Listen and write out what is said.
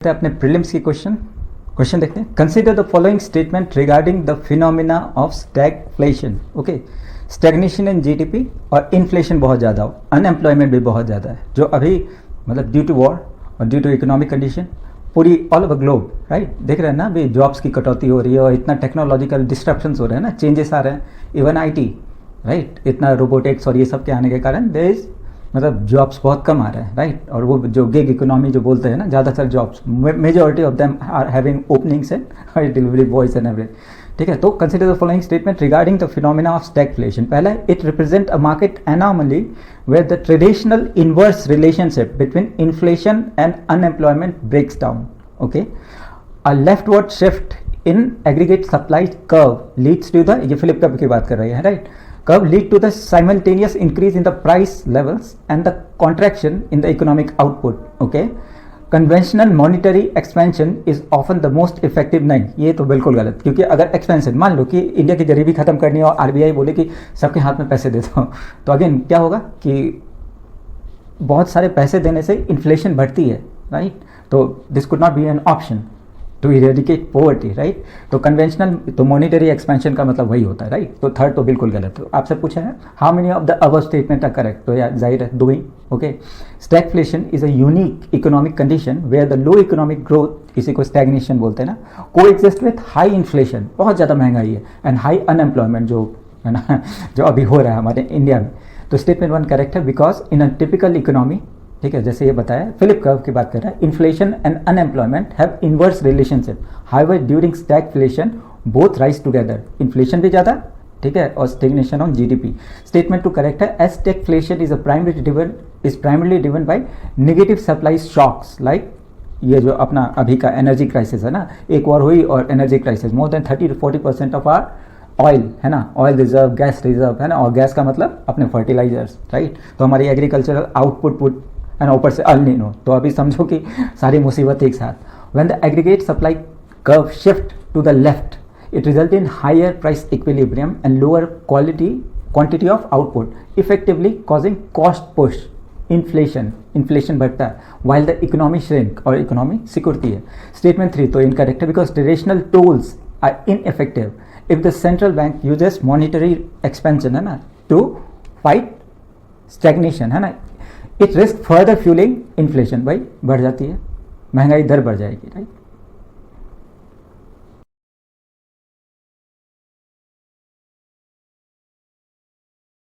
अपने प्रीलिम्स की क्वेश्चन देखते हैं। Consider the following statement regarding the phenomena of stagflation. Okay, stagnation in GDP और इन्फ्लेशन बहुत ज़्यादा हो, अनएम्प्लॉयमेंट भी बहुत ज़्यादा है, जो अभी मतलब ड्यू टू वॉर और ड्यू टू इकोनॉमिक कंडीशन पूरी ऑल ओवर ग्लोब, राइट, देख रहे हैं ना, अभी जॉब्स की कटौती हो रही है और इतना टेक्नोलॉजिकल डिस्ट्रप्शंस हो रहे हैं ना, चेंजेस आ रहे हैं, इवन आईटी, राइट, इतना रोबोटिक्स और ये सब के आने के कारण देयर इज मतलब जॉब्स बहुत कम आ रहे हैं, राइट। और वो जो गिग इकोनॉमी जो बोलते हैं ना, ज़्यादातर jobs majority of them are having openings and delivery boys and every, ठीक है। तो consider the following statement regarding the phenomena of stagflation. पहला, it represent a market anomaly where the traditional inverse relationship between inflation and unemployment breaks down. Okay, a leftward shift in aggregate supply curve leads to the, ये Philip curve की बात कर रही है, right, curve lead to the simultaneous increase in the price levels and the contraction in the economic output. Okay, conventional monetary expansion is often the most effective। नहीं, ये तो बिल्कुल गलत, क्योंकि अगर एक्सपेंशन, मान लो कि इंडिया की गरीबी खत्म करनी है और आरबीआई बोले कि सबके हाथ में पैसे दे दो, तो अगेन क्या होगा कि बहुत सारे पैसे देने से इन्फ्लेशन बढ़ती है, राइट। तो this could not be an option to eradicate poverty, right. तो कन्वेंशनल, तो मॉनिटरी एक्सपेंशन का मतलब वही होता है, राइट। तो थर्ड तो बिल्कुल गलत है। आपसे पूछा है how many of the above statement are correct, तो यार जाहिर है दो ही। Okay, stagflation is a unique economic condition where the low economic growth, इसी को स्टैग्नेशन बोलते हैं ना, को एग्जिस्ट विथ हाई इन्फ्लेशन, बहुत ज़्यादा महंगाई है, एंड हाई अनएम्प्लॉयमेंट जो है ना, जो अभी हो रहा है हमारे इंडिया में। तो स्टेटमेंट वन करेक्ट है, because in a typical economy, ठीक है, जैसे ये बताया, फिलिप कर्व की बात कर रहा है, inflation and unemployment have inverse relationship, however during stagflation both rise together, inflation भी ज़्यादा, ठीक है, और stagnation on GDP. Statement two correct है, as stagflation is primarily driven by negative supply shocks, like ये जो अपना अभी का एनर्जी क्राइसिस है ना, एक वॉर हुई और energy crisis, more than 30 to 40% of our oil है ना, ऑयल रिजर्व, गैस रिजर्व है ना, और गैस का मतलब अपने फर्टिलाइजर्स, राइट। तो हमारी एग्रीकल्चरल आउटपुट है ना, ऊपर से अल नीनो, तो अभी समझो कि सारी मुसीबत एक साथ। When the aggregate supply curve shift to the left, it result in higher price equilibrium and lower quantity of output, effectively causing cost push, inflation बढ़ता है, वाइल द इकोनॉमी श्रिंक, और इकोनॉमी सिकुड़ती है। स्टेटमेंट थ्री तो incorrect है, because traditional tools are ineffective if the central bank uses monetary expansion है ना to fight stagnation है ना, it risk further fuelling inflation, भाई बढ़ जाती है महंगाई, दर बढ़ जाएगी, राइट।